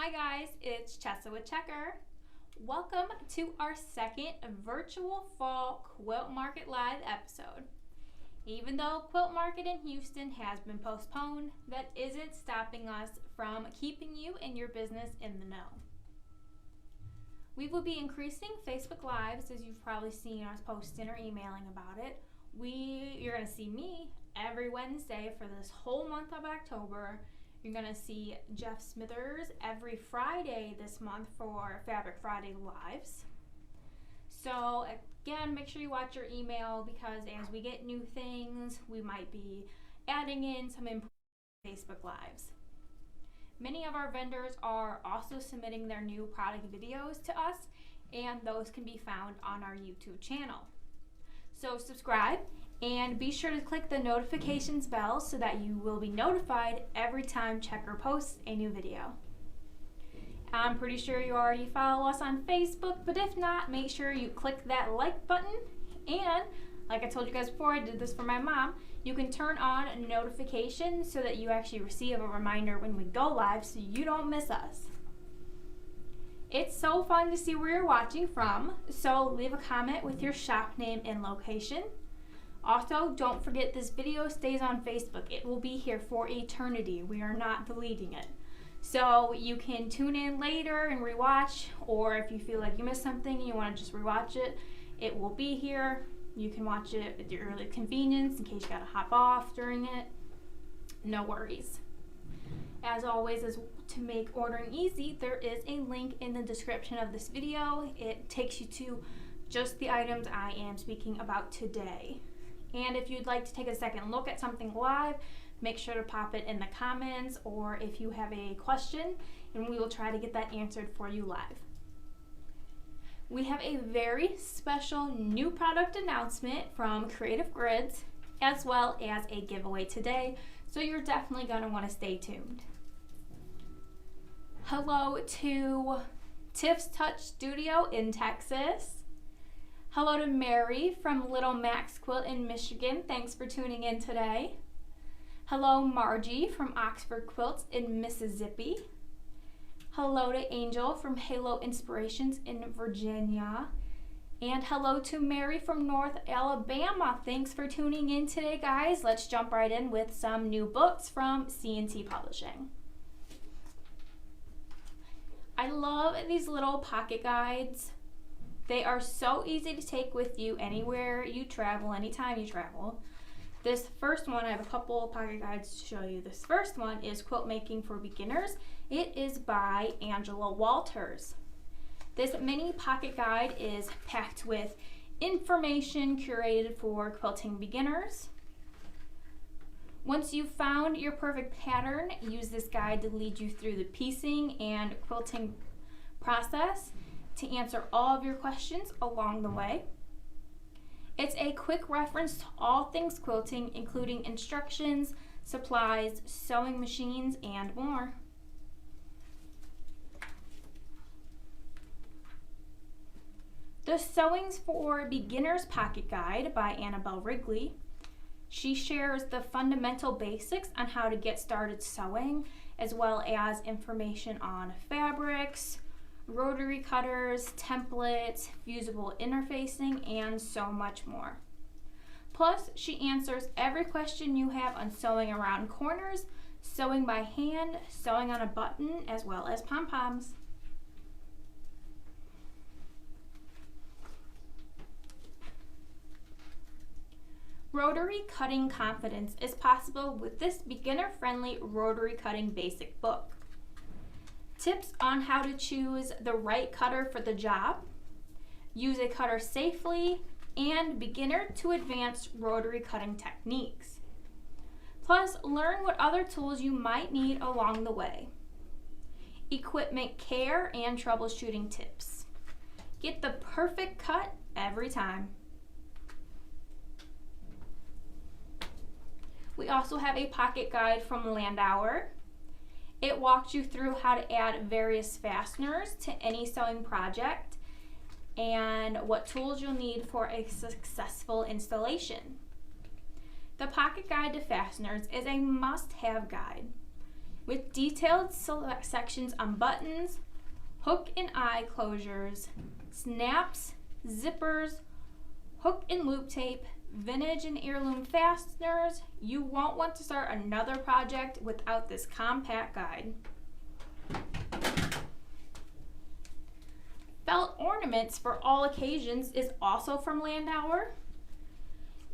Hi guys, it's Chessa with Checker. Welcome to our second virtual fall Quilt Market Live episode. Even though Quilt Market in Houston has been postponed, that isn't stopping us from keeping you and your business in the know. We will be increasing Facebook Lives, as you've probably seen us posting or emailing about it. You're going to see me every Wednesday for this whole month of October. You're going to see Jeff Smithers every Friday this month for Fabric Friday Lives. So again, make sure you watch your email because as we get new things, we might be adding in some Facebook Lives. Many of our vendors are also submitting their new product videos to us, and those can be found on our YouTube channel. So subscribe and be sure to click the notifications bell so that you will be notified every time Checker posts a new video. I'm pretty sure you already follow us on Facebook, but if not, make sure you click that like button. And like I told you guys before, I did this for my mom, you can turn on notifications so that you actually receive a reminder when we go live so you don't miss us. It's so fun to see where you're watching from, so leave a comment with your shop name and location. Also, don't forget this video stays on Facebook. It will be here for eternity. We are not deleting it. So you can tune in later and rewatch, or if you feel like you missed something and you want to just rewatch it, it will be here. You can watch it at your early convenience in case you got to hop off during it. No worries. As always, to make ordering easy, there is a link in the description of this video. It takes you to just the items I am speaking about today. And if you'd like to take a second look at something live, make sure to pop it in the comments, or if you have a question, and we will try to get that answered for you live. We have a very special new product announcement from Creative Grids, as well as a giveaway today, so you're definitely going to want to stay tuned. Hello to Tiff's Touch Studio in Texas. Hello to Mary from Little Max Quilt in Michigan. Thanks for tuning in today. Hello Margie from Oxford Quilts in Mississippi. Hello to Angel from Halo Inspirations in Virginia. And hello to Mary from North Alabama. Thanks for tuning in today, guys. Let's jump right in with some new books from C&T Publishing. I love these little pocket guides. They are so easy to take with you anywhere you travel, anytime you travel. This first one, I have a couple of pocket guides to show you. This first one is Quilt Making for Beginners. It is by Angela Walters. This mini pocket guide is packed with information curated for quilting beginners. Once you've found your perfect pattern, use this guide to lead you through the piecing and quilting process to answer all of your questions along the way. It's a quick reference to all things quilting, including instructions, supplies, sewing machines, and more. The Sewings for Beginners Pocket Guide by Annabelle Wrigley. She shares the fundamental basics on how to get started sewing, as well as information on fabrics, rotary cutters, templates, fusible interfacing, and so much more. Plus, she answers every question you have on sewing around corners, sewing by hand, sewing on a button, as well as pom-poms. Rotary Cutting Confidence is possible with this beginner-friendly rotary cutting basic book. Tips on how to choose the right cutter for the job, use a cutter safely, and beginner to advanced rotary cutting techniques. Plus, learn what other tools you might need along the way. Equipment care and troubleshooting tips. Get the perfect cut every time. We also have a pocket guide from Landauer. It walks you through how to add various fasteners to any sewing project and what tools you'll need for a successful installation. The Pocket Guide to Fasteners is a must-have guide. with detailed sections on buttons, hook and eye closures, snaps, zippers, hook and loop tape, vintage and heirloom fasteners. You won't want to start another project without this compact guide. Felt ornaments for all occasions is also from Landauer.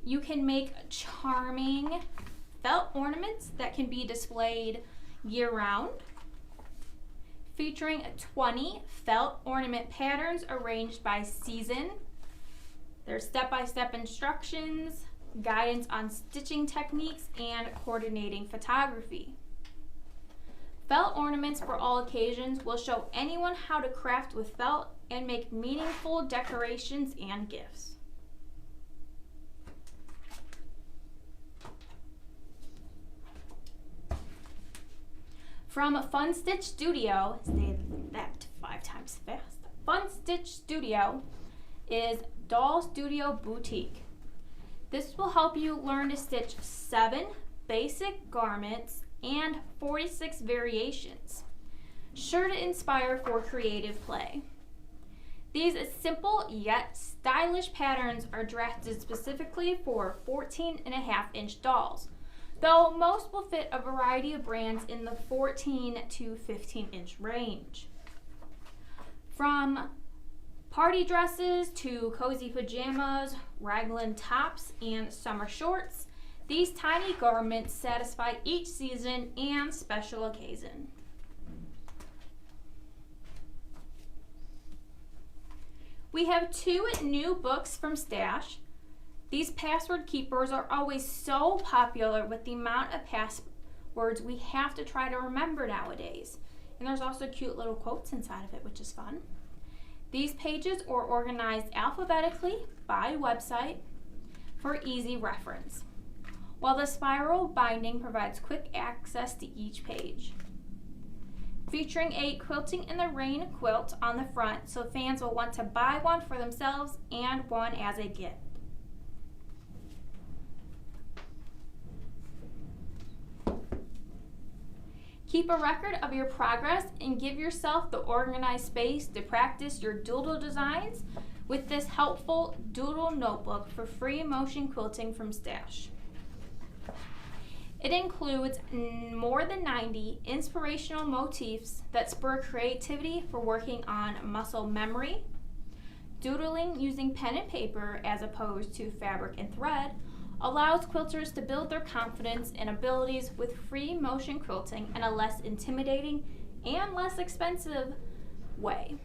You can make charming felt ornaments that can be displayed year-round, featuring 20 felt ornament patterns arranged by season. There's step-by-step instructions, guidance on stitching techniques, and coordinating photography. Felt ornaments for all occasions will show anyone how to craft with felt and make meaningful decorations and gifts. From Fun Stitch Studio, say that 5 times fast. Fun Stitch Studio is Doll Studio Boutique. This will help you learn to stitch 7 basic garments and 46 variations, sure to inspire for creative play. These simple yet stylish patterns are drafted specifically for 14.5-inch dolls, though most will fit a variety of brands in the 14 to 15-inch range. From party dresses to cozy pajamas, raglan tops, and summer shorts, these tiny garments satisfy each season and special occasion. We have 2 new books from Stash. These password keepers are always so popular with the amount of passwords we have to try to remember nowadays. And there's also cute little quotes inside of it, which is fun. These pages are organized alphabetically by website for easy reference, while the spiral binding provides quick access to each page. Featuring a Quilting in the Rain quilt on the front, so fans will want to buy one for themselves and one as a gift. Keep a record of your progress and give yourself the organized space to practice your doodle designs with this helpful Doodle Notebook for free motion quilting from Stash. It includes more than 90 inspirational motifs that spur creativity for working on muscle memory, doodling using pen and paper as opposed to fabric and thread, allows quilters to build their confidence and abilities with free motion quilting in a less intimidating and less expensive way.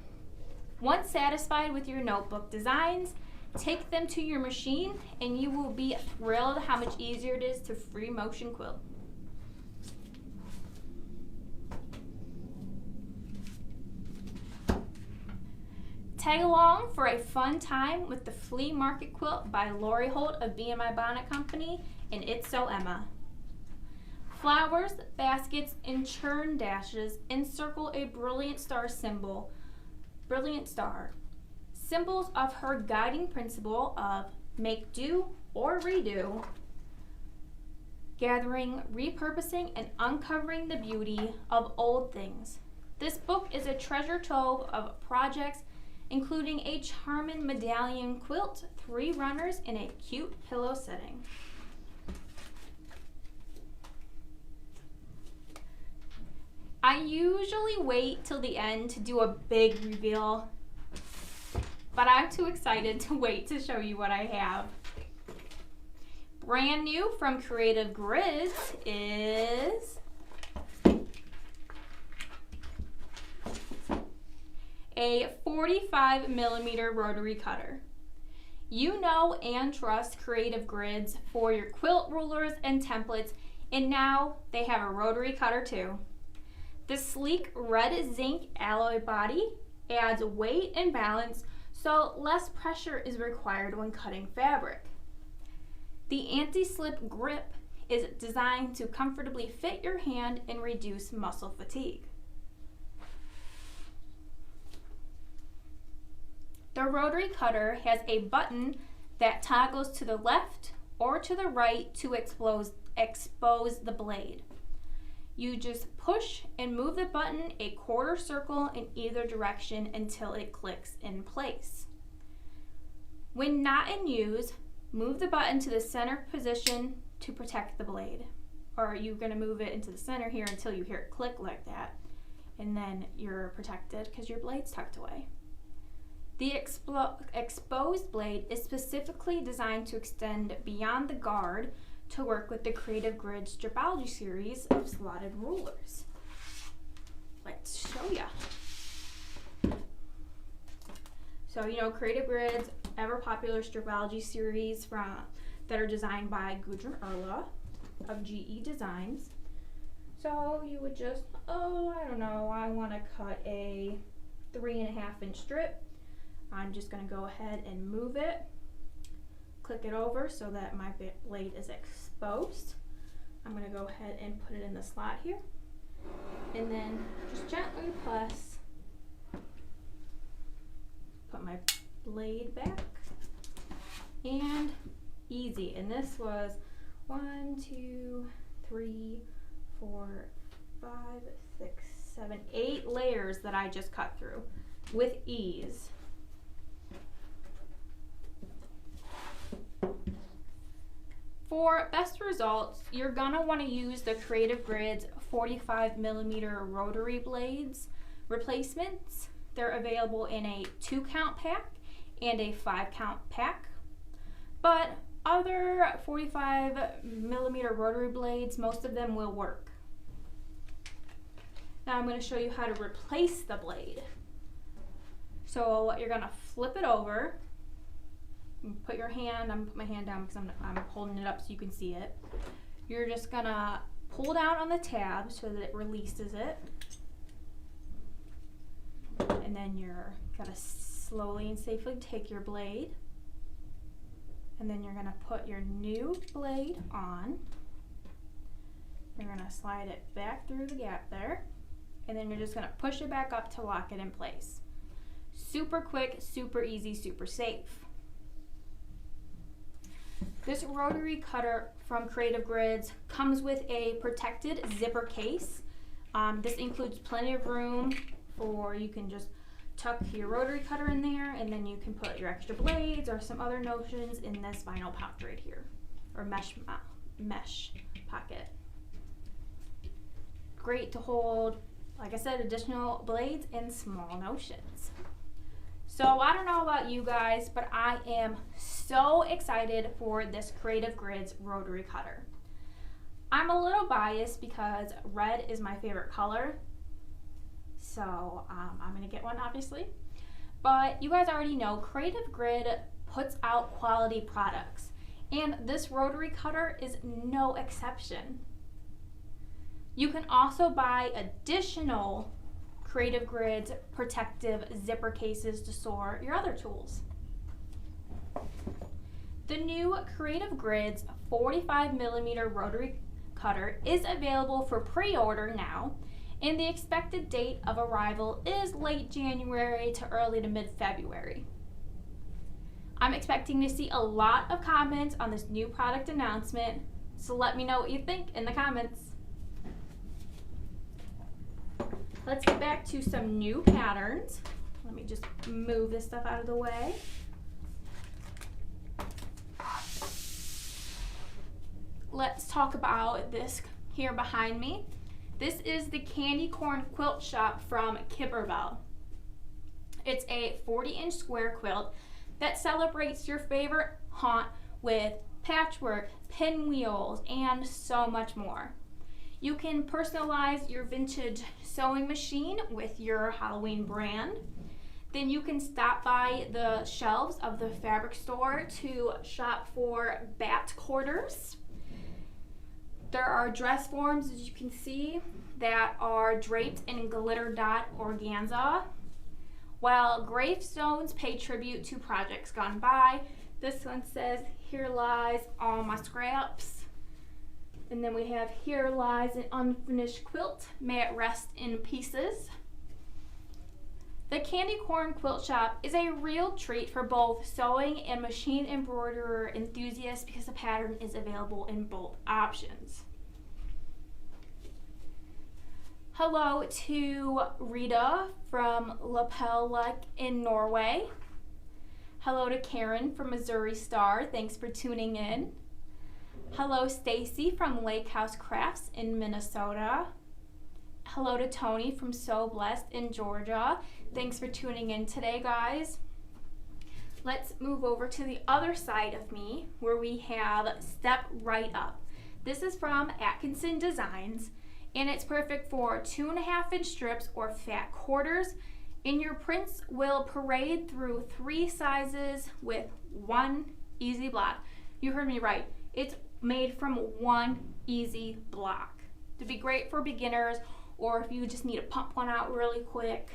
Once satisfied with your notebook designs, take them to your machine and you will be thrilled how much easier it is to free motion quilt. Tag along for a fun time with the Flea Market Quilt by Lori Holt of B&My Bonnet Company and It's So Emma. Flowers, baskets, and churn dashes encircle a brilliant star symbol. Brilliant star. Symbols of her guiding principle of make do or redo, gathering, repurposing, and uncovering the beauty of old things. This book is a treasure trove of projects, including a Hartman medallion quilt, 3 runners, and a cute pillow setting. I usually wait till the end to do a big reveal, but I'm too excited to wait to show you what I have. Brand new from Creative Grids is a 45mm rotary cutter. You know and trust Creative Grids for your quilt rulers and templates, and now they have a rotary cutter too. The sleek red zinc alloy body adds weight and balance, so less pressure is required when cutting fabric. The anti-slip grip is designed to comfortably fit your hand and reduce muscle fatigue. The rotary cutter has a button that toggles to the left or to the right to expose the blade. You just push and move the button a quarter circle in either direction until it clicks in place. When not in use, move the button to the center position to protect the blade. Or you're going to move it into the center here until you hear it click like that. And then you're protected because your blade's tucked away. The exposed blade is specifically designed to extend beyond the guard to work with the Creative Grids Stripology series of slotted rulers. Let's show ya. So, you know, Creative Grids, ever popular stripology series that are designed by Gudrun Erla of GE Designs. So you would just, I don't know, I want to cut a 3.5-inch strip. I'm just going to go ahead and move it, click it over so that my blade is exposed. I'm going to go ahead and put it in the slot here, and then just gently press, put my blade back, and easy. And this was 1, 2, 3, 4, 5, 6, 7, 8 layers that I just cut through with ease. For best results, you're gonna want to use the Creative Grids 45mm rotary blades replacements. They're available in a 2-count pack and a 5-count pack. But other 45mm rotary blades, most of them will work. Now I'm going to show you how to replace the blade. So you're going to flip it over. Put your hand, I'm going to put my hand down because I'm holding it up so you can see it. You're just going to pull down on the tab so that it releases it. And then you're going to slowly and safely take your blade. And then you're going to put your new blade on. You're going to slide it back through the gap there. And then you're just going to push it back up to lock it in place. Super quick, super easy, super safe. This rotary cutter from Creative Grids comes with a protected zipper case. This includes plenty of room for, you can just tuck your rotary cutter in there, and then you can put your extra blades or some other notions in this vinyl pouch right here, or mesh pocket. Great to hold, like I said, additional blades and small notions. So I don't know about you guys, but I am so excited for this Creative Grids rotary cutter. I'm a little biased because red is my favorite color. So I'm going to get one, obviously. But you guys already know Creative Grid puts out quality products. And this rotary cutter is no exception. You can also buy additional Creative Grids protective zipper cases to store your other tools. The new Creative Grids 45mm rotary cutter is available for pre-order now, and the expected date of arrival is late January to early to mid-February. I'm expecting to see a lot of comments on this new product announcement, so let me know what you think in the comments. Let's get back to some new patterns. Let me just move this stuff out of the way. Let's talk about this here behind me. This is the Candy Corn Quilt Shop from Kimberbell. It's a 40-inch square quilt that celebrates your favorite haunt with patchwork, pinwheels, and so much more. You can personalize your vintage sewing machine with your Halloween brand. Then you can stop by the shelves of the fabric store to shop for bat quarters. There are dress forms, as you can see, that are draped in glitter dot organza. While gravestones pay tribute to projects gone by, this one says, "Here lies all my scraps." And then we have, "Here lies an unfinished quilt, may it rest in pieces." The Candy Corn Quilt Shop is a real treat for both sewing and machine embroiderer enthusiasts because the pattern is available in both options. Hello to Rita from Lapel-like in Norway. Hello to Karen from Missouri Star. Thanks for tuning in. Hello Stacy from Lake House Crafts in Minnesota. Hello to Tony from So Blessed in Georgia. Thanks for tuning in today, guys. Let's move over to the other side of me where we have Step Right Up. This is from Atkinson Designs, and it's perfect for 2.5-inch strips or fat quarters, and your prints will parade through 3 sizes with 1 easy block. You heard me right. It's made from 1 easy block. It'd be great for beginners or if you just need to pump one out really quick.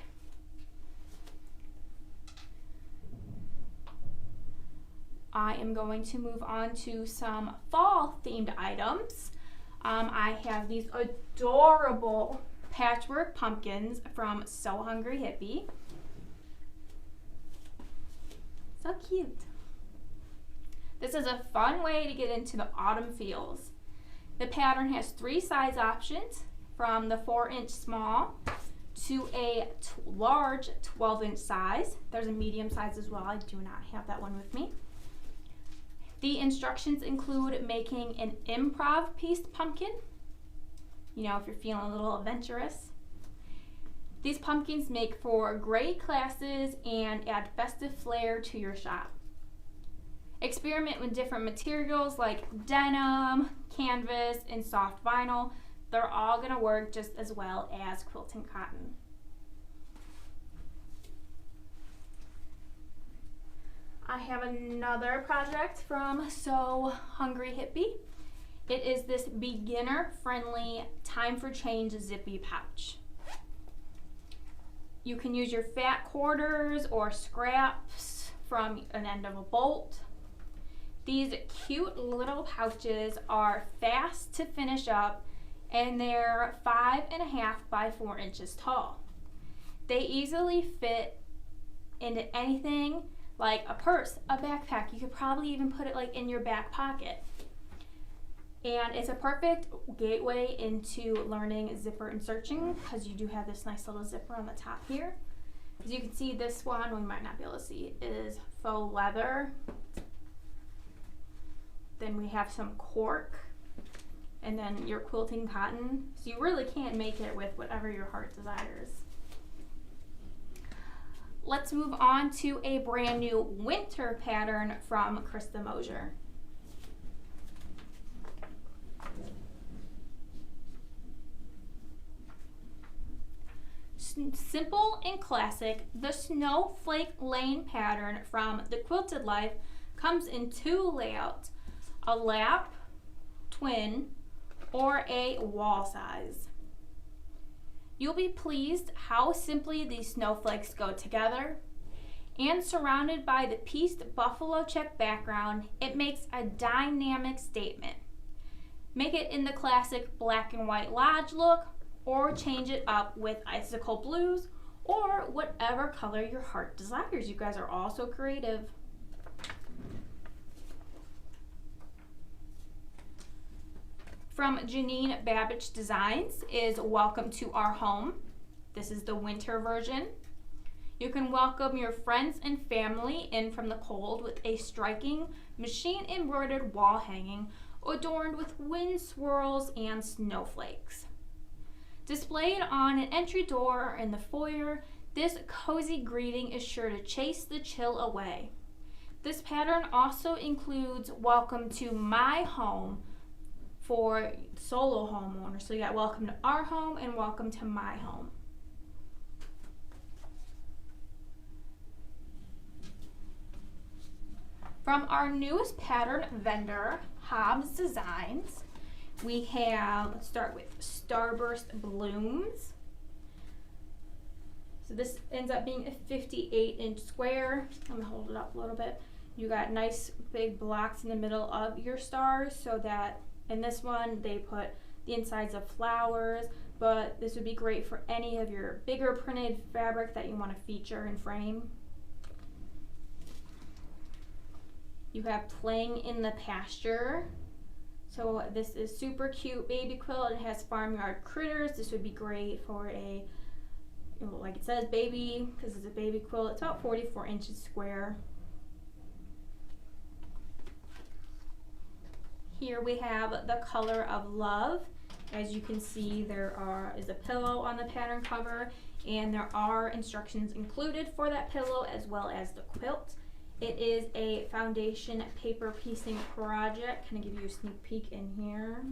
I am going to move on to some fall themed items. I have these adorable patchwork pumpkins from So Hungry Hippie. So cute. This is a fun way to get into the autumn feels. The pattern has 3 size options, from the 4-inch small to a large 12-inch size. There's a medium size as well. I do not have that one with me. The instructions include making an improv pieced pumpkin, you know, if you're feeling a little adventurous. These pumpkins make for great classes and add festive flair to your shop. Experiment with different materials like denim, canvas, and soft vinyl. They're all going to work just as well as quilting cotton. I have another project from So Hungry Hippie. It is this beginner-friendly Time for Change Zippy pouch. You can use your fat quarters or scraps from an end of a bolt. These cute little pouches are fast to finish up, and they're 5.5 by 4 inches tall. They easily fit into anything like a purse, a backpack. You could probably even put it like in your back pocket. And it's a perfect gateway into learning zipper insertion because you do have this nice little zipper on the top here. As you can see, this one, we might not be able to see, is faux leather. Then we have some cork, and then your quilting cotton. So you really can't make it with whatever your heart desires. Let's move on to a brand new winter pattern from Krista Mosier. Simple and classic, the Snowflake Lane pattern from The Quilted Life comes in 2 layouts, a lap, twin, or a wall size. You'll be pleased how simply these snowflakes go together, and surrounded by the pieced buffalo check background, it makes a dynamic statement. Make it in the classic black and white lodge look, or change it up with icicle blues, or whatever color your heart desires. You guys are all so creative. From Janine Babbage Designs is Welcome to Our Home. This is the winter version. You can welcome your friends and family in from the cold with a striking machine embroidered wall hanging adorned with wind swirls and snowflakes. Displayed on an entry door in the foyer, this cozy greeting is sure to chase the chill away. This pattern also includes Welcome to My Home for solo homeowners. So you got Welcome to Our Home and Welcome to My Home. From our newest pattern vendor, Hobbs Designs, we have, let's start with Starburst Blooms. So this ends up being a 58-inch square. I'm gonna hold it up a little bit. You got nice big blocks in the middle of your stars, so that in this one they put the insides of flowers, but this would be great for any of your bigger printed fabric that you want to feature and frame. You have Playing in the Pasture. So this is super cute baby quilt. It has farmyard critters. This would be great for a, like it says, baby, because it's a baby quilt. It's about 44 inches square. Here we have the color of love. As you can see, there is a pillow on the pattern cover, and there are instructions included for that pillow as well as the quilt. It is a foundation paper piecing project. Can I give you a sneak peek in here?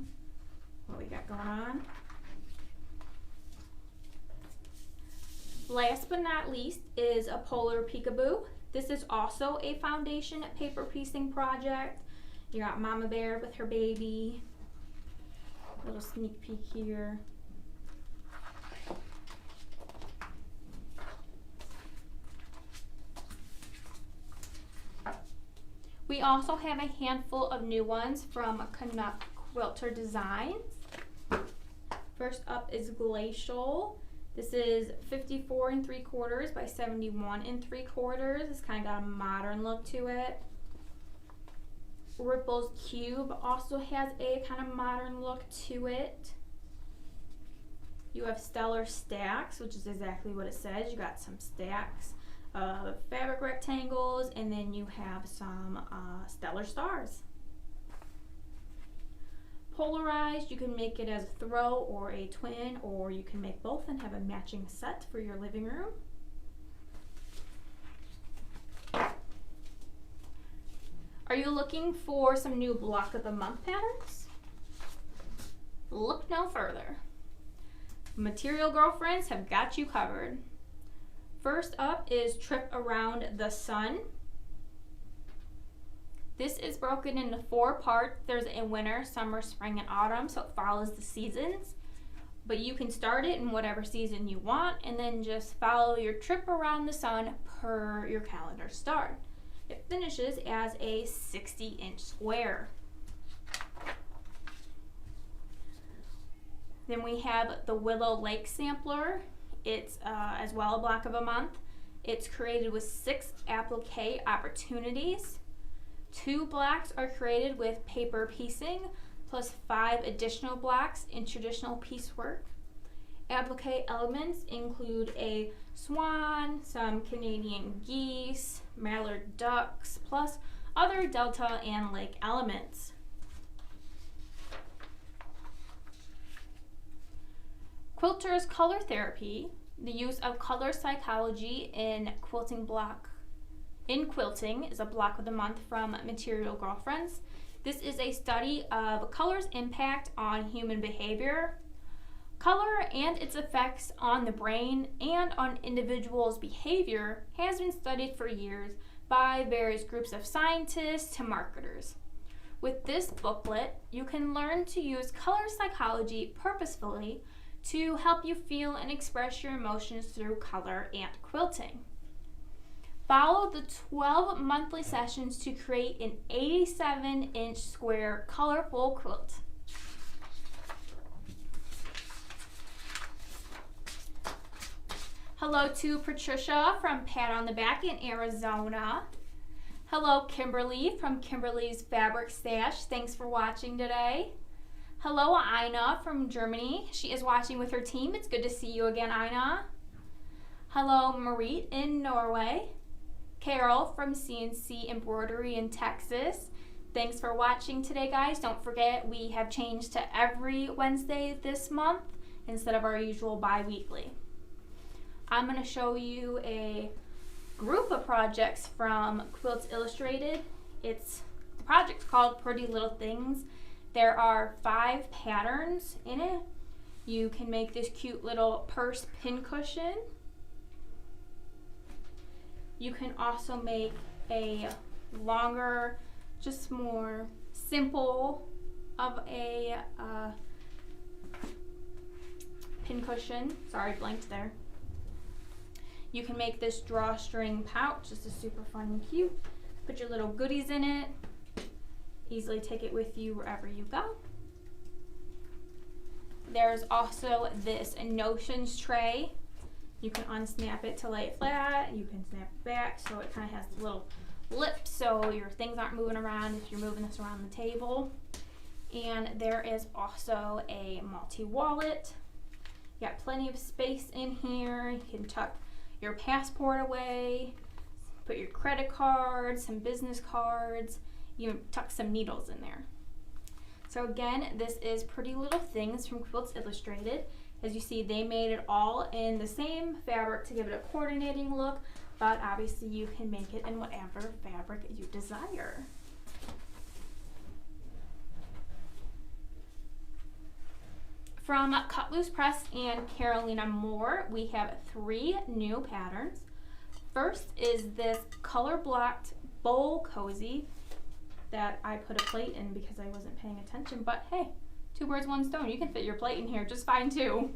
What we got going on? Last but not least is a polar peekaboo. This is also a foundation paper piecing project. You got Mama Bear with her baby. Little sneak peek here. We also have a handful of new ones from Quilter Designs. First up is Glacial. This is 54 3/4 by 71 3/4. It's kind of got a modern look to it. Ripple's Cube also has a kind of modern look to it. You have Stellar Stacks, which is exactly what it says. You got some stacks of fabric rectangles, and then you have some stellar stars. Polarized, you can make it as a throw or a twin, or you can make both and have a matching set for your living room. Are you looking for some new block of the month patterns? Look no further. Material Girlfriends have got you covered. First up is Trip Around the Sun. This is broken into 4 parts. There's a winter, summer, spring, and autumn, so it follows the seasons. But you can start it in whatever season you want, and then just follow your trip around the sun per your calendar start. It finishes as a 60-inch square. Then we have the Willow Lake Sampler. It's as well a block of a month. It's created with 6 applique opportunities. 2 blocks are created with paper piecing, plus 5 additional blocks in traditional piecework. Applique elements include a swan, some Canadian geese, mallard ducks, plus other delta and lake elements. Quilter's Color Therapy, the use of color psychology in quilting, is a block of the month from Material Girlfriends. This is a study of color's impact on human behavior. Color and its effects on the brain and on individuals' behavior has been studied for years by various groups of scientists to marketers. With this booklet, you can learn to use color psychology purposefully to help you feel and express your emotions through color and quilting. Follow the 12 monthly sessions to create an 87-inch square colorful quilt. Hello to Patricia from Pat on the Back in Arizona. Hello Kimberly from Kimberly's Fabric Stash. Thanks for watching today. Hello Ina from Germany. She is watching with her team. It's good to see you again, Ina. Hello Marie in Norway. Carol from CNC Embroidery in Texas. Thanks for watching today, guys. Don't forget, we have changed to every Wednesday this month instead of our usual bi-weekly. I'm going to show you a group of projects from Quilts Illustrated. The project's called Pretty Little Things. There are 5 patterns in it. You can make this cute little purse pincushion. You can also make a longer, just more simple of a pincushion. Sorry, blanked there. You can make this drawstring pouch. This is super fun and cute. Put your little goodies in it. Easily take it with you wherever you go. There's also this notions tray. You can unsnap it to lay it flat. You can snap it back so it kind of has a little lip so your things aren't moving around if you're moving this around the table. And there is also a multi-wallet. You got plenty of space in here. You can tuck your passport away, put your credit cards, some business cards, even tuck some needles in there. So again, this is Pretty Little Things from Quilts Illustrated. As you see, they made it all in the same fabric to give it a coordinating look, but obviously you can make it in whatever fabric you desire. From Cut Loose Press and Carolina Moore, we have 3 new patterns. First is this color blocked bowl cozy that I put a plate in because I wasn't paying attention, but hey, 2 birds, 1 stone. You can fit your plate in here just fine too.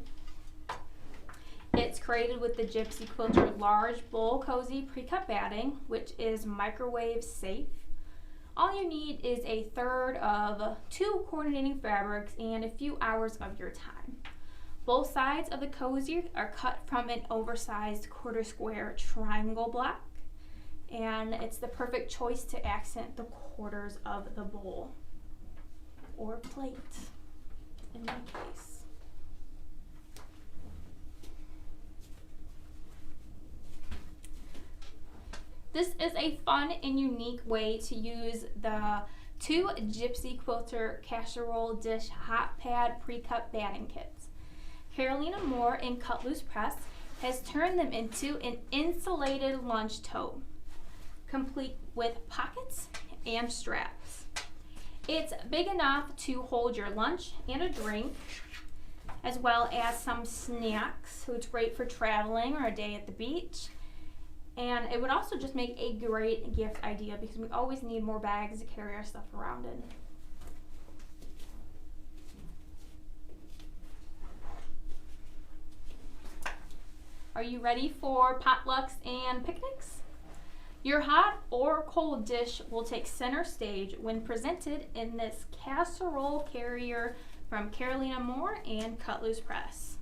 It's created with the Gypsy Quilter large bowl cozy pre-cut batting, which is microwave safe. All you need is a third of 2 coordinating fabrics and a few hours of your time. Both sides of the cozy are cut from an oversized quarter square triangle block, and it's the perfect choice to accent the quarters of the bowl or plate in my case. This is a fun and unique way to use the 2 Gypsy Quilter Casserole Dish Hot Pad Pre-Cut Batting Kits. Carolina Moore in Cut Loose Press has turned them into an insulated lunch tote, complete with pockets and straps. It's big enough to hold your lunch and a drink, as well as some snacks, so it's great for traveling or a day at the beach. And it would also just make a great gift idea because we always need more bags to carry our stuff around in. Are you ready for potlucks and picnics? Your hot or cold dish will take center stage when presented in this Casserole Carrier from Carolina Moore and Cut Loose Press.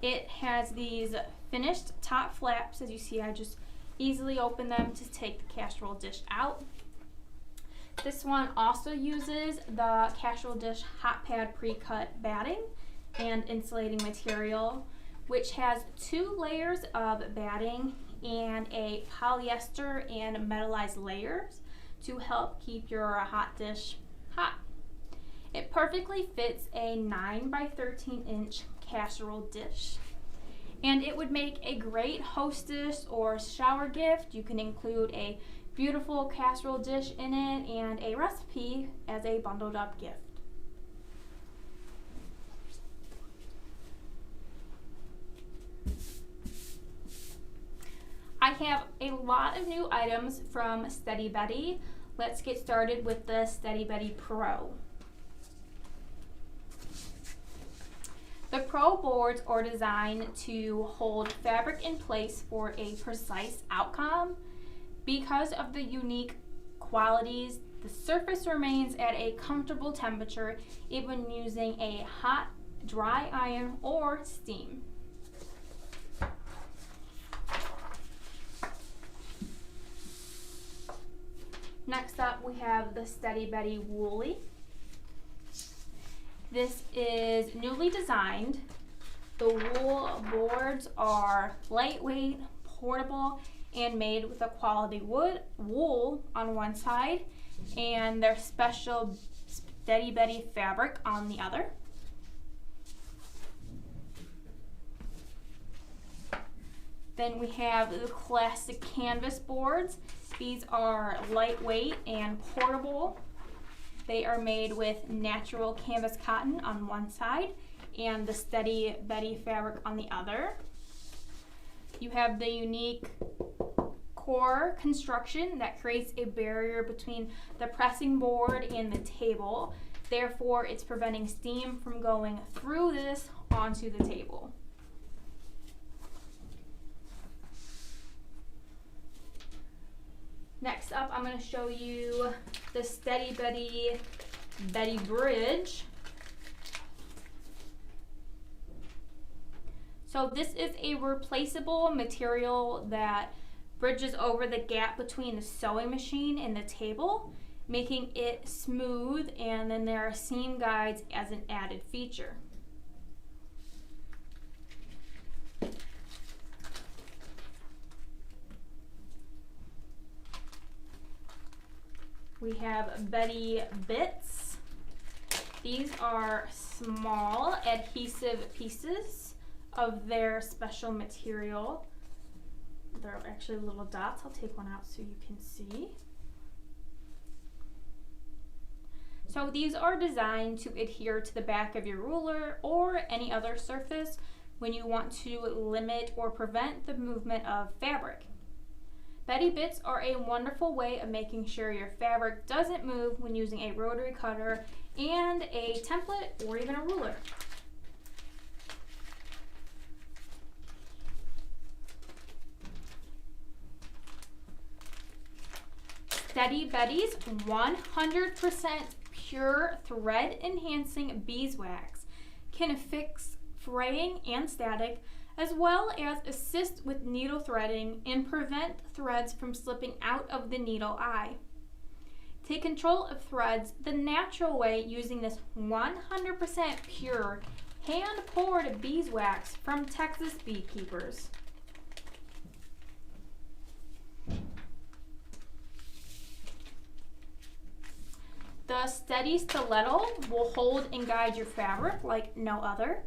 It has these finished top flaps. As you see, I just easily open them to take the casserole dish out. This one also uses the casserole dish hot pad pre-cut batting and insulating material, which has 2 layers of batting and a polyester and metallized layers to help keep your hot dish hot. It perfectly fits a 9 by 13 inch casserole dish, and it would make a great hostess or shower gift. You can include a beautiful casserole dish in it and a recipe as a bundled up gift. I have a lot of new items from Steady Betty. Let's get started with the Steady Betty Pro. The Pro boards are designed to hold fabric in place for a precise outcome. Because of the unique qualities, the surface remains at a comfortable temperature even using a hot, dry iron or steam. Next up, we have the Steady Betty Woolly. This is newly designed. The wool boards are lightweight, portable, and made with a quality wool on one side and their special Steady Betty fabric on the other. Then we have the classic canvas boards. These are lightweight and portable. They are made with natural canvas cotton on one side and the Steady Betty fabric on the other. You have the unique core construction that creates a barrier between the pressing board and the table. Therefore, it's preventing steam from going through this onto the table. Next up, I'm going to show you the Steady Betty Bridge. So this is a replaceable material that bridges over the gap between the sewing machine and the table, making it smooth, and then there are seam guides as an added feature. We have Betty Bits. These are small adhesive pieces of their special material. They're actually little dots. I'll take one out so you can see. So these are designed to adhere to the back of your ruler or any other surface when you want to limit or prevent the movement of fabric. Betty Bits are a wonderful way of making sure your fabric doesn't move when using a rotary cutter and a template or even a ruler. Steady Betty's 100% pure thread enhancing beeswax can fix fraying and static, as well as assist with needle threading and prevent threads from slipping out of the needle eye. Take control of threads the natural way using this 100% pure hand-poured beeswax from Texas beekeepers. The Steady Stiletto will hold and guide your fabric like no other.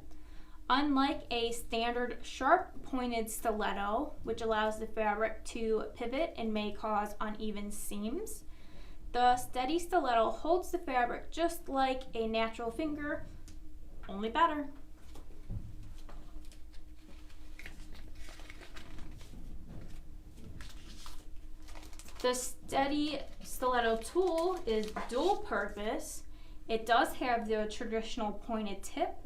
Unlike a standard sharp-pointed stiletto, which allows the fabric to pivot and may cause uneven seams, the Steady Stiletto holds the fabric just like a natural finger, only better. The Steady Stiletto tool is dual purpose. It does have the traditional pointed tip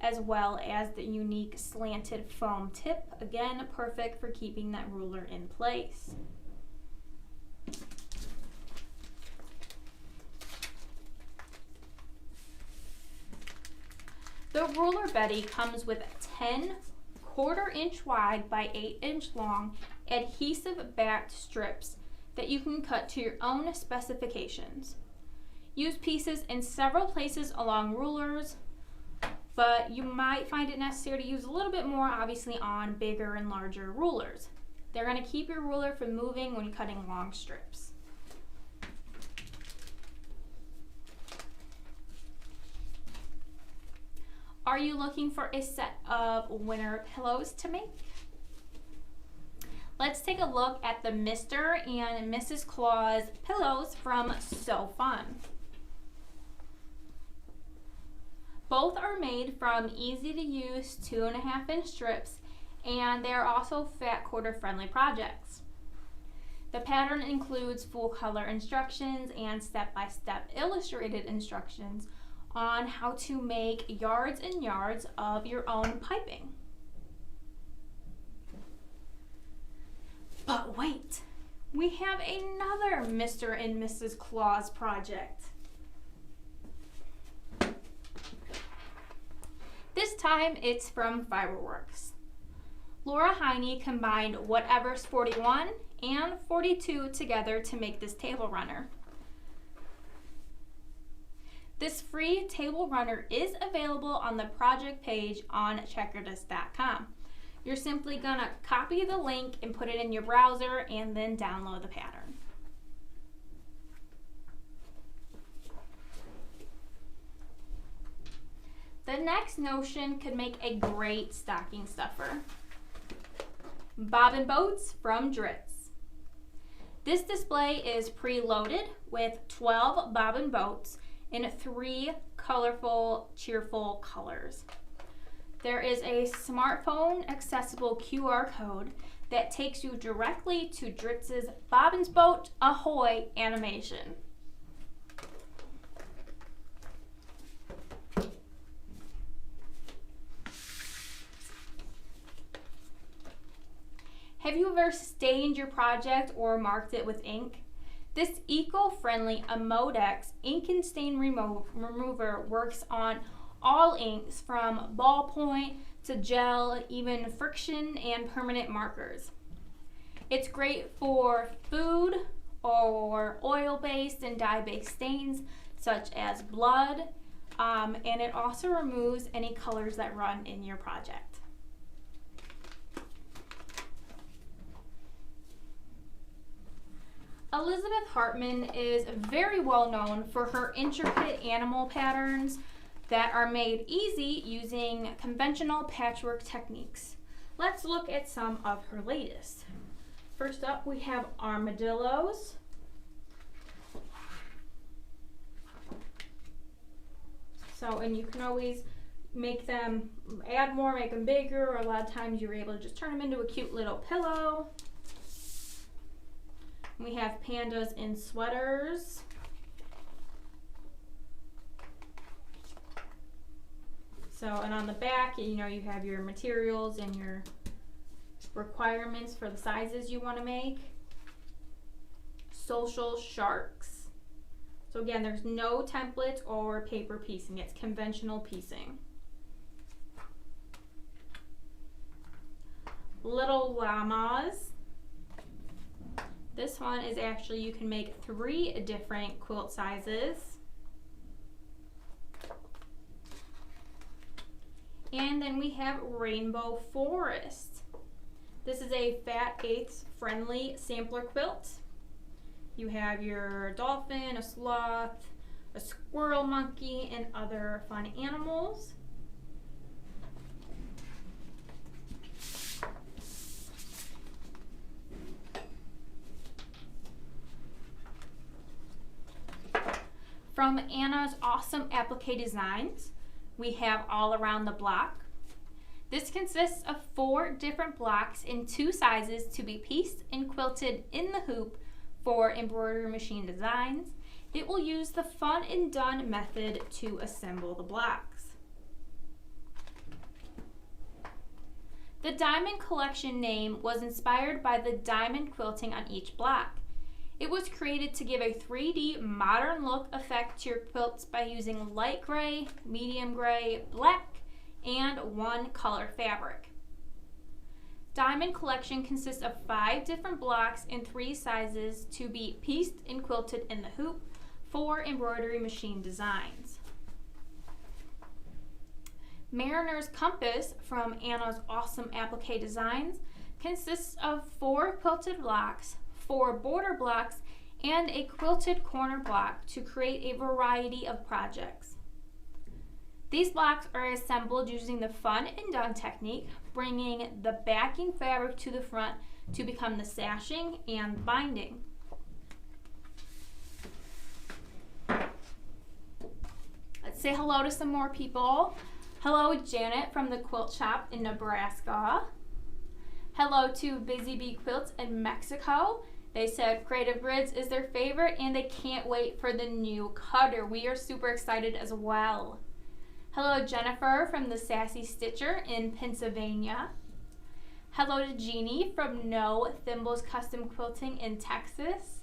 as well as the unique slanted foam tip, again perfect for keeping that ruler in place. The Ruler Betty comes with 10 1/4-inch wide by 8-inch long adhesive backed strips that you can cut to your own specifications. Use pieces in several places along rulers, but you might find it necessary to use a little bit more, obviously, on bigger and larger rulers. They're going to keep your ruler from moving when cutting long strips. Are you looking for a set of winter pillows to make? Let's take a look at the Mr. and Mrs. Claus Pillows from So Fun. Both are made from easy to use 2.5-inch strips, and they are also fat quarter friendly projects. The pattern includes full color instructions and step-by-step illustrated instructions on how to make yards and yards of your own piping. But wait, we have another Mr. and Mrs. Claus project. This time it's from Fiberworks. Laura Heine combined Whatever's 41 and 42 together to make this table runner. This free table runner is available on the project page on checkerdist.com. You're simply gonna copy the link and put it in your browser and then download the pattern. The next notion could make a great stocking stuffer. Bobbin Boats from Dritz. This display is preloaded with 12 bobbin boats in 3 colorful, cheerful colors. There is a smartphone accessible QR code that takes you directly to Dritz's Bobbin's Boat Ahoy animation. Have you ever stained your project or marked it with ink? This eco-friendly Amodex ink and stain remover works on all inks from ballpoint to gel, even friction and permanent markers. It's great for food or oil-based and dye-based stains such as blood, and it also removes any colors that run in your project. Elizabeth Hartman is very well known for her intricate animal patterns that are made easy using conventional patchwork techniques. Let's look at some of her latest. First up, we have armadillos. And you can always make them, add more, make them bigger, or a lot of times you're able to just turn them into a cute little pillow. We have pandas in sweaters. And on the back, you know, you have your materials and your requirements for the sizes you want to make. Social sharks. So again, there's no template or paper piecing. It's conventional piecing. Little llamas. This one is actually, you can make 3 different quilt sizes. And then we have Rainbow Forest. This is a fat eighths friendly sampler quilt. You have your dolphin, a sloth, a squirrel monkey, and other fun animals. From Anna's Awesome Applique Designs, we have All Around the Block. This consists of 4 different blocks in 2 sizes to be pieced and quilted in the hoop for embroidery machine designs. It will use the Fun and Done method to assemble the blocks. The Diamond Collection name was inspired by the diamond quilting on each block. It was created to give a 3D modern look effect to your quilts by using light gray, medium gray, black, and 1 color fabric. Diamond Collection consists of 5 different blocks in 3 sizes to be pieced and quilted in the hoop for embroidery machine designs. Mariner's Compass from Anna's Awesome Applique Designs consists of 4 quilted blocks, 4 border blocks, and a quilted corner block to create a variety of projects. These blocks are assembled using the Fun and Done technique, bringing the backing fabric to the front to become the sashing and binding. Let's say hello to some more people. Hello, Janet from the Quilt Shop in Nebraska. Hello to Busy Bee Quilts in Mexico. They said Creative Grids is their favorite and they can't wait for the new cutter. We are super excited as well. Hello, Jennifer from the Sassy Stitcher in Pennsylvania. Hello to Jeannie from No Thimbles Custom Quilting in Texas.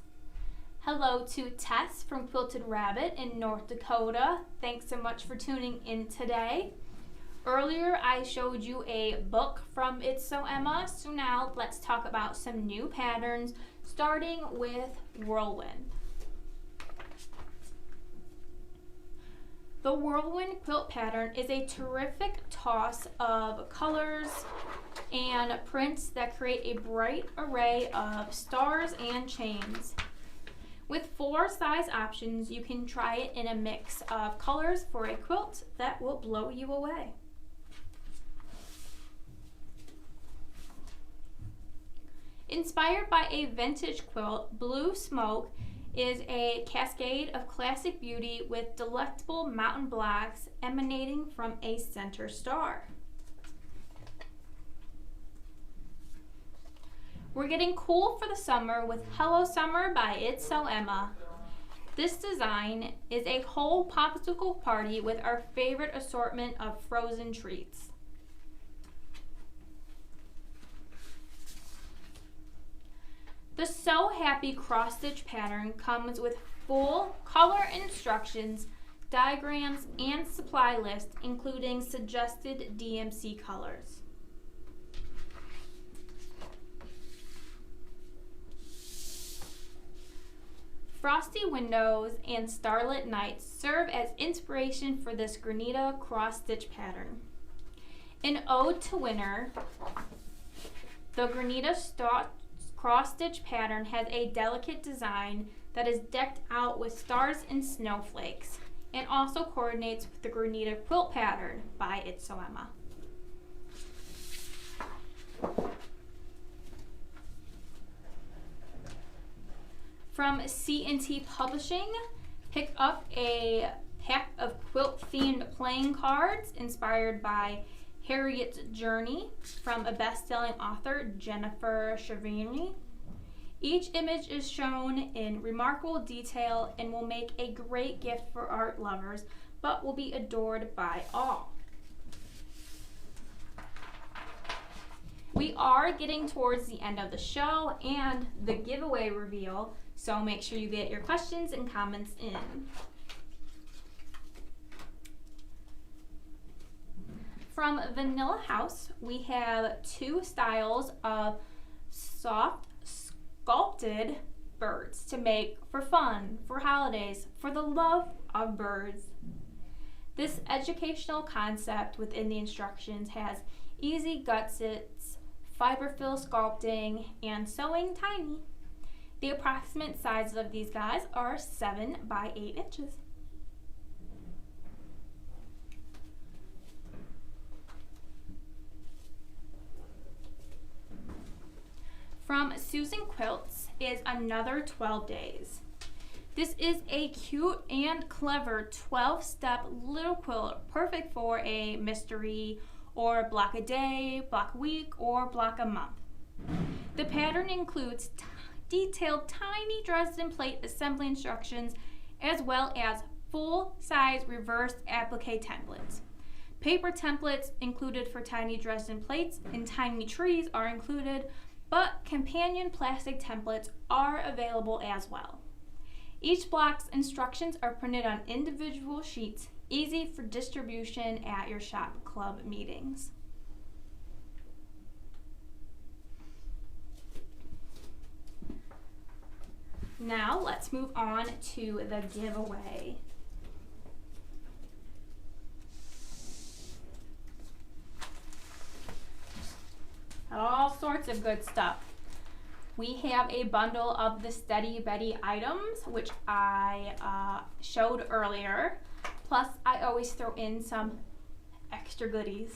Hello to Tess from Quilted Rabbit in North Dakota. Thanks so much for tuning in today. Earlier, I showed you a book from It's So Emma, so now let's talk about some new patterns, starting with Whirlwind. The Whirlwind quilt pattern is a terrific toss of colors and prints that create a bright array of stars and chains. With 4 size options, you can try it in a mix of colors for a quilt that will blow you away. Inspired by a vintage quilt, Blue Smoke is a cascade of classic beauty with delectable mountain blocks emanating from a center star. We're getting cool for the summer with Hello Summer by It's So Emma. This design is a whole popsicle party with our favorite assortment of frozen treats. The So Happy cross stitch pattern comes with full color instructions, diagrams, and supply list, including suggested DMC colors. Frosty windows and starlit nights serve as inspiration for this Grenita cross-stitch pattern. In Ode to Winter, the Grenita cross-stitch pattern has a delicate design that is decked out with stars and snowflakes, and also coordinates with the Grenita quilt pattern by Itzoema. From C&T Publishing, pick up a pack of quilt-themed playing cards inspired by Harriet's Journey from a best-selling author, Jennifer Schiavone. Each image is shown in remarkable detail and will make a great gift for art lovers, but will be adored by all. We are getting towards the end of the show and the giveaway reveal, so make sure you get your questions and comments in. From Vanilla House, we have 2 styles of soft sculpted birds to make for fun, for holidays, for the love of birds. This educational concept within the instructions has easy gutsits, fiberfill sculpting, and sewing tiny. The approximate sizes of these guys are 7 by 8 inches. From Susan Quilts is another 12 days. This is a cute and clever 12-step little quilt, perfect for a mystery or block a day, block a week, or block a month. The pattern includes detailed tiny Dresden plate assembly instructions as well as full-size reverse applique templates. Paper templates included for tiny Dresden plates and tiny trees are included, but companion plastic templates are available as well. Each block's instructions are printed on individual sheets, easy for distribution at your shop club meetings. Now let's move on to the giveaway. All sorts of good stuff. We have a bundle of the Steady Betty items, which I showed earlier. Plus, I always throw in some extra goodies.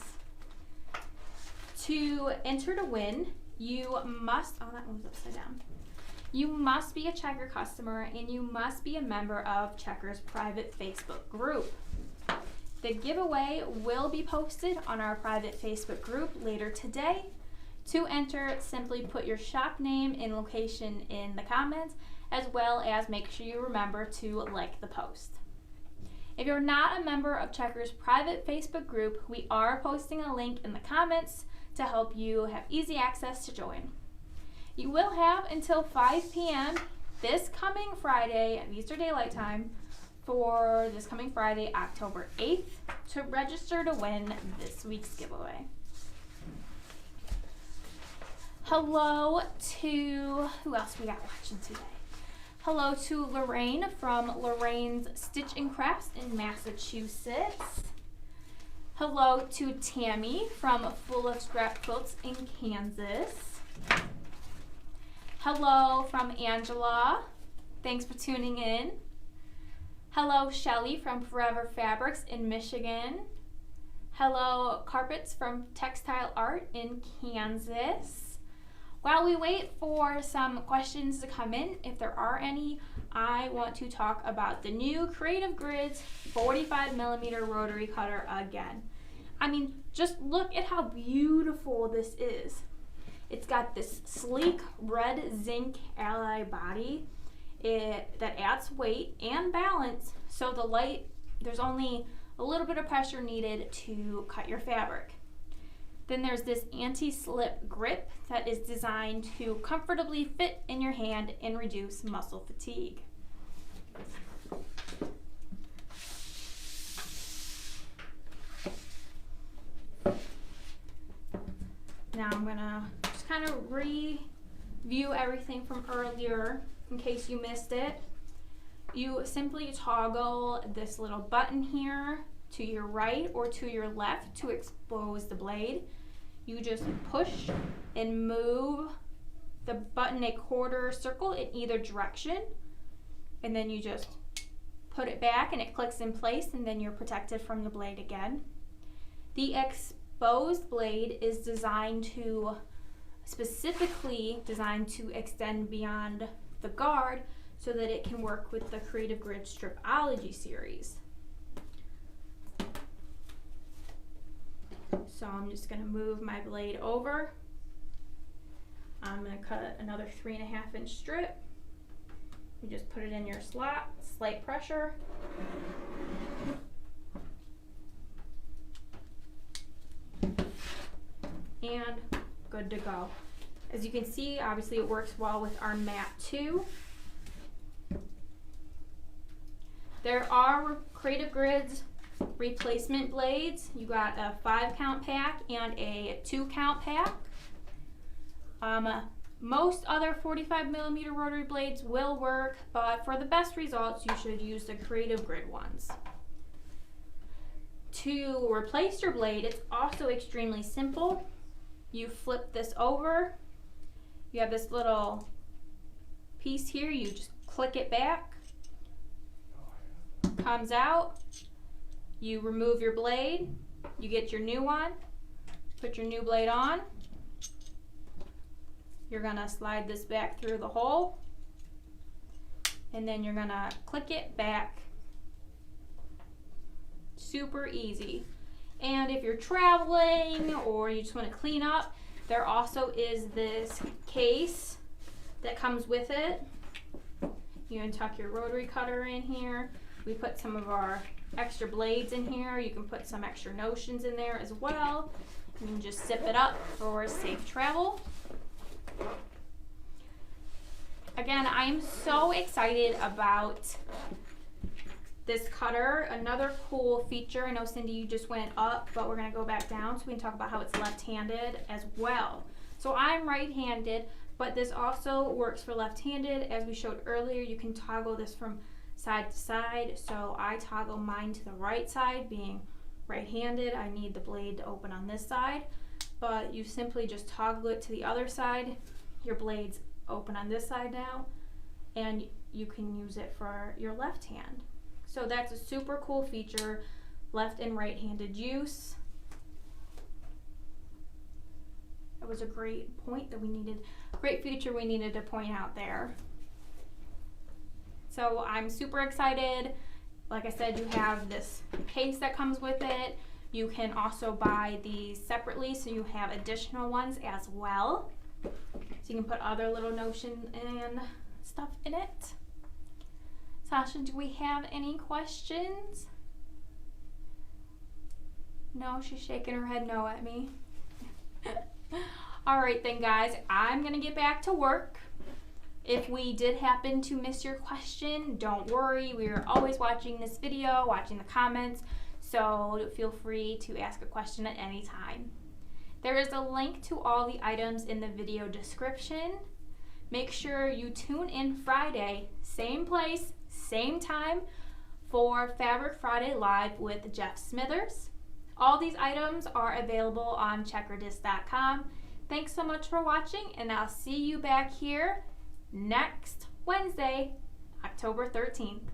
To enter to win, you must, oh, that one's upside down. You must be a Checker customer and you must be a member of Checker's private Facebook group. The giveaway will be posted on our private Facebook group later today. To enter, simply put your shop name and location in the comments, as well as make sure you remember to like the post. If you're not a member of Checker's private Facebook group, we are posting a link in the comments to help you have easy access to join. You will have until 5 p.m. this coming Friday at Easter Daylight Time for this coming Friday, October 8th, to register to win this week's giveaway. Hello to, who else we got watching today? Hello to Lorraine from Lorraine's Stitch and Crafts in Massachusetts. Hello to Tammy from Full of Scrap Quilts in Kansas. Hello from Angela. Thanks for tuning in. Hello Shelly from Forever Fabrics in Michigan. Hello Carpets from Textile Art in Kansas. While we wait for some questions to come in, if there are any, I want to talk about the new Creative Grids 45mm rotary cutter again. I mean, just look at how beautiful this is. It's got this sleek red zinc alloy body that adds weight and balance, so there's only a little bit of pressure needed to cut your fabric. Then there's this anti-slip grip that is designed to comfortably fit in your hand and reduce muscle fatigue. Now I'm gonna just kind of review everything from earlier in case you missed it. you simply toggle this little button here to your right or to your left to expose the blade. You just push and move the button a quarter circle in either direction, and then you just put it back and it clicks in place, and then you're protected from the blade again. The exposed blade is specifically designed to extend beyond the guard so that it can work with the Creative Grid Stripology series. So I'm just going to move my blade over. I'm going to cut another 3.5 inch strip. You just put it in your slot, slight pressure. And good to go. As you can see, obviously it works well with our mat too. There are Creative Grids replacement blades. You got a 5-count pack and a 2-count pack. Most other 45mm rotary blades will work, but for the best results, you should use the Creative Grid ones. To replace your blade, it's also extremely simple. You flip this over. You have this little piece here. You just click it back. Comes out. You remove your blade. You get your new one. Put your new blade on. You're gonna slide this back through the hole, and then you're gonna click it back. Super easy. And if you're traveling or you just want to clean up, there also is this case that comes with it. You can tuck your rotary cutter in here. We put some of our extra blades in here. You can put some extra notions in there as well. You can just zip it up for safe travel. Again, I am so excited about this cutter. Another cool feature, I know Cindy, you just went up, but we're gonna go back down so we can talk about how it's left-handed as well. So I'm right-handed, but this also works for left-handed. As we showed earlier, you can toggle this from side to side. So I toggle mine to the right side, being right-handed. I need the blade to open on this side, but you simply just toggle it to the other side. Your blade's open on this side now, and you can use it for your left hand. So that's a super cool feature, left and right-handed use. That was a great point that we needed, great feature we needed to point out there. So I'm super excited. Like I said, you have this case that comes with it. You can also buy these separately, so you have additional ones as well. So you can put other little notions and stuff in it. Sasha, do we have any questions? No, she's shaking her head no at me. All right then, guys, I'm gonna get back to work. If we did happen to miss your question, don't worry. We are always watching this video, watching the comments, so feel free to ask a question at any time. There is a link to all the items in the video description. Make sure you tune in Friday, same place, same time, for Fabric Friday Live with Jeff Smithers. All these items are available on checkerdisc.com. Thanks so much for watching, and I'll see you back here next Wednesday, October 13th.